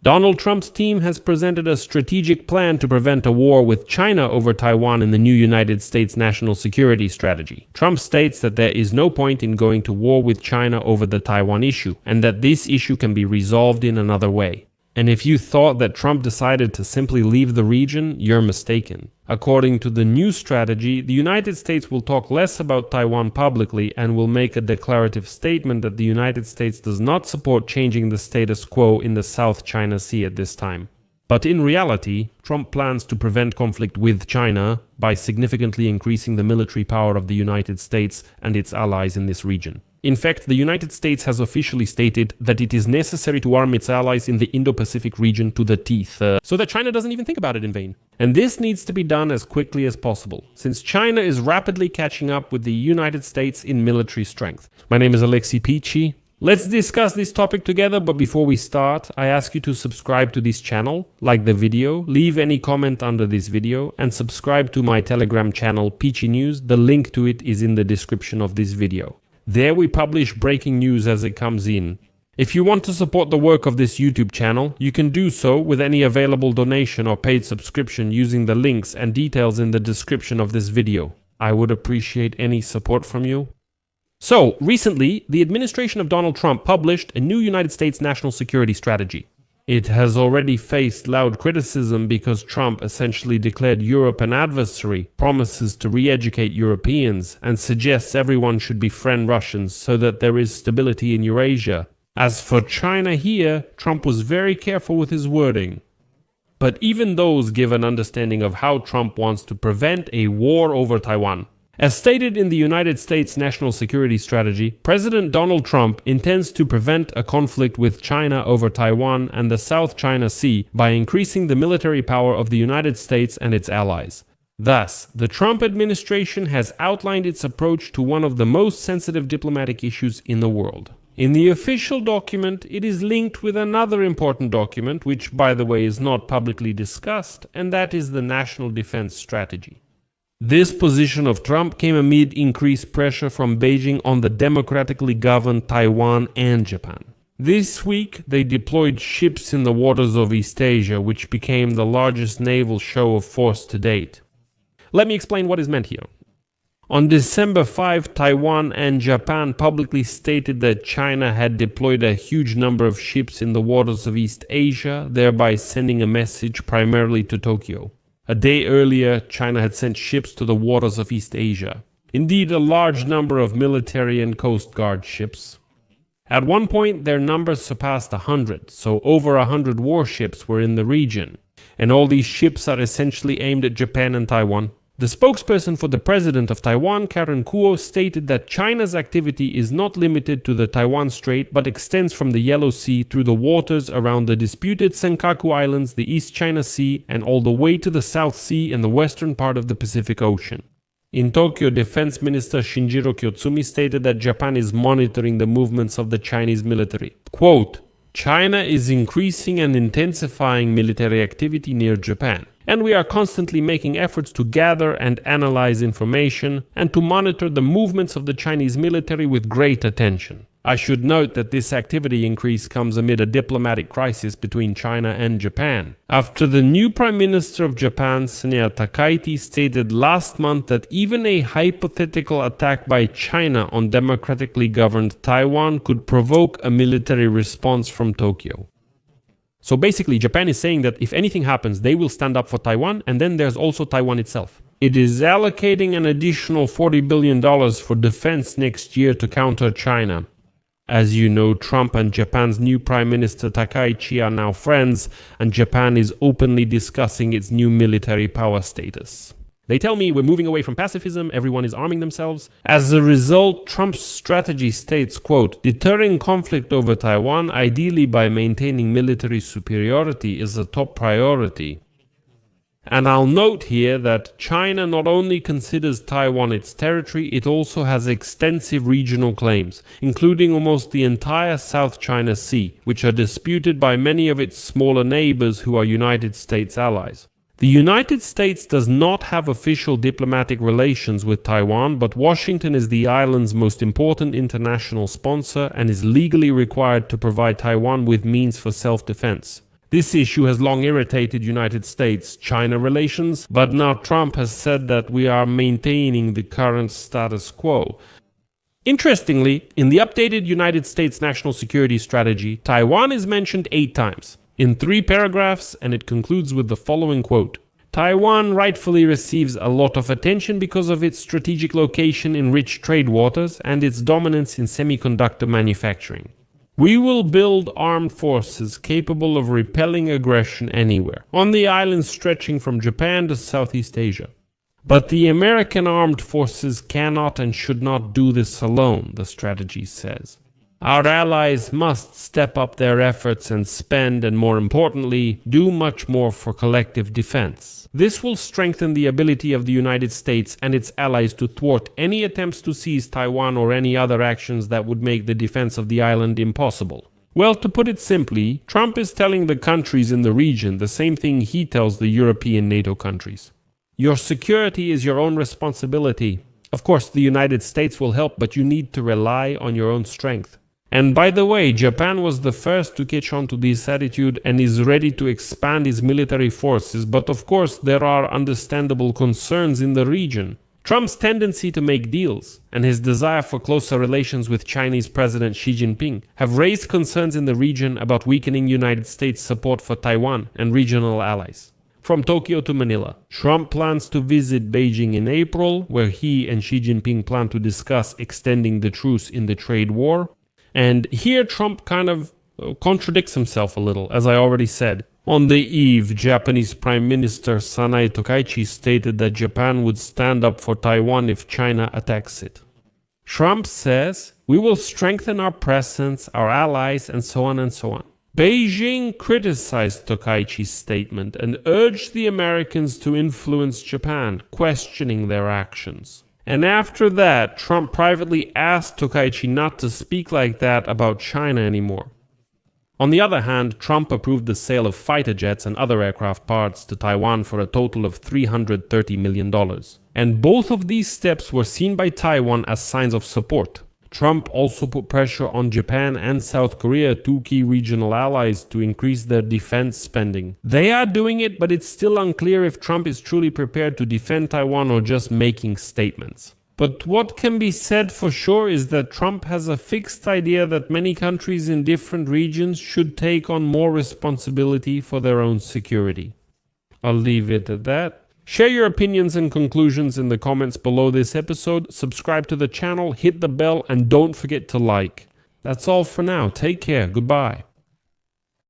Donald Trump's team has presented a strategic plan to prevent a war with China over Taiwan in the new United States national security strategy. Trump states that there is no point in going to war with China over the Taiwan issue, and that this issue can be resolved in another way. And if you thought that Trump decided to simply leave the region, you're mistaken. According to the new strategy, the United States will talk less about Taiwan publicly and will make a declarative statement that the United States does not support changing the status quo in the South China Sea at this time. But in reality, Trump plans to prevent conflict with China by significantly increasing the military power of the United States and its allies in this region. In fact, the United States has officially stated that it is necessary to arm its allies in the Indo-Pacific region to the teeth, so that China doesn't even think about it in vain. And this needs to be done as quickly as possible, since China is rapidly catching up with the United States in military strength. My name is Alexei Pichi. Let's discuss this topic together, but before we start, I ask you to subscribe to this channel, like the video, leave any comment under this video, and subscribe to my Telegram channel Pichi News. The link to it is in the description of this video. There we publish breaking news as it comes in. If you want to support the work of this YouTube channel, you can do so with any available donation or paid subscription using the links and details in the description of this video. I would appreciate any support from you. So, recently, the administration of Donald Trump published a new United States national security strategy. It has already faced loud criticism because Trump essentially declared Europe an adversary, promises to re-educate Europeans, and suggests everyone should befriend Russians so that there is stability in Eurasia. As for China here, Trump was very careful with his wording. But even those give an understanding of how Trump wants to prevent a war over Taiwan. As stated in the United States National Security Strategy, President Donald Trump intends to prevent a conflict with China over Taiwan and the South China Sea by increasing the military power of the United States and its allies. Thus, the Trump administration has outlined its approach to one of the most sensitive diplomatic issues in the world. In the official document, it is linked with another important document, which, by the way, is not publicly discussed, and that is the National Defense Strategy. This position of Trump came amid increased pressure from Beijing on the democratically governed Taiwan and Japan. This week, they deployed ships in the waters of East Asia, which became the largest naval show of force to date. Let me explain what is meant here. On December 5, Taiwan and Japan publicly stated that China had deployed a huge number of ships in the waters of East Asia, thereby sending a message primarily to Tokyo. A day earlier, China had sent ships to the waters of East Asia. Indeed, a large number of military and Coast Guard ships. At one point, their numbers surpassed 100, so over 100 warships were in the region. And all these ships are essentially aimed at Japan and Taiwan. The spokesperson for the president of Taiwan, Karen Kuo, stated that China's activity is not limited to the Taiwan Strait but extends from the Yellow Sea through the waters around the disputed Senkaku Islands, the East China Sea, and all the way to the South Sea and the western part of the Pacific Ocean. In Tokyo, Defense Minister Shinjiro Kyotsumi stated that Japan is monitoring the movements of the Chinese military. Quote, "China is increasing and intensifying military activity near Japan, and we are constantly making efforts to gather and analyze information and to monitor the movements of the Chinese military with great attention." I should note that this activity increase comes amid a diplomatic crisis between China and Japan, after the new Prime Minister of Japan, Sanya Takaichi, stated last month that even a hypothetical attack by China on democratically governed Taiwan could provoke a military response from Tokyo. So basically, Japan is saying that if anything happens, they will stand up for Taiwan, and then there's also Taiwan itself. It is allocating an additional $40 billion for defense next year to counter China. As you know, Trump and Japan's new Prime Minister Takaichi are now friends, and Japan is openly discussing its new military power status. They tell me we're moving away from pacifism, everyone is arming themselves. As a result, Trump's strategy states, quote, "Deterring conflict over Taiwan, ideally by maintaining military superiority, is a top priority." And I'll note here that China not only considers Taiwan its territory, it also has extensive regional claims, including almost the entire South China Sea, which are disputed by many of its smaller neighbors who are United States allies. The United States does not have official diplomatic relations with Taiwan, but Washington is the island's most important international sponsor and is legally required to provide Taiwan with means for self-defense. This issue has long irritated United States-China relations, but now Trump has said that we are maintaining the current status quo. Interestingly, in the updated United States National Security Strategy, Taiwan is mentioned 8 times, in 3 paragraphs, and it concludes with the following quote: Taiwan rightfully receives a lot of attention because of its strategic location in rich trade waters and its dominance in semiconductor manufacturing. We will build armed forces capable of repelling aggression anywhere, on the islands stretching from Japan to Southeast Asia. But the American armed forces cannot and should not do this alone, the strategy says. Our allies must step up their efforts and spend, and more importantly, do much more for collective defense. This will strengthen the ability of the United States and its allies to thwart any attempts to seize Taiwan or any other actions that would make the defense of the island impossible. Well, to put it simply, Trump is telling the countries in the region the same thing he tells the European NATO countries. Your security is your own responsibility. Of course, the United States will help, but you need to rely on your own strength. And by the way, Japan was the first to catch on to this attitude and is ready to expand its military forces, but of course there are understandable concerns in the region. Trump's tendency to make deals and his desire for closer relations with Chinese President Xi Jinping have raised concerns in the region about weakening United States support for Taiwan and regional allies. From Tokyo to Manila, Trump plans to visit Beijing in April, where he and Xi Jinping plan to discuss extending the truce in the trade war. And here Trump kind of contradicts himself a little, as I already said. On the eve, Japanese Prime Minister Sanae Tokaichi stated that Japan would stand up for Taiwan if China attacks it. Trump says, we will strengthen our presence, our allies, and so on and so on. Beijing criticized Tokaichi's statement and urged the Americans to influence Japan, questioning their actions. And after that, Trump privately asked Tokaichi not to speak like that about China anymore. On the other hand, Trump approved the sale of fighter jets and other aircraft parts to Taiwan for a total of $330 million. And both of these steps were seen by Taiwan as signs of support. Trump also put pressure on Japan and South Korea, 2 key regional allies, to increase their defense spending. They are doing it, but it's still unclear if Trump is truly prepared to defend Taiwan or just making statements. But what can be said for sure is that Trump has a fixed idea that many countries in different regions should take on more responsibility for their own security. I'll leave it at that. Share your opinions and conclusions in the comments below this episode, subscribe to the channel, hit the bell, and don't forget to like. That's all for now. Take care. Goodbye.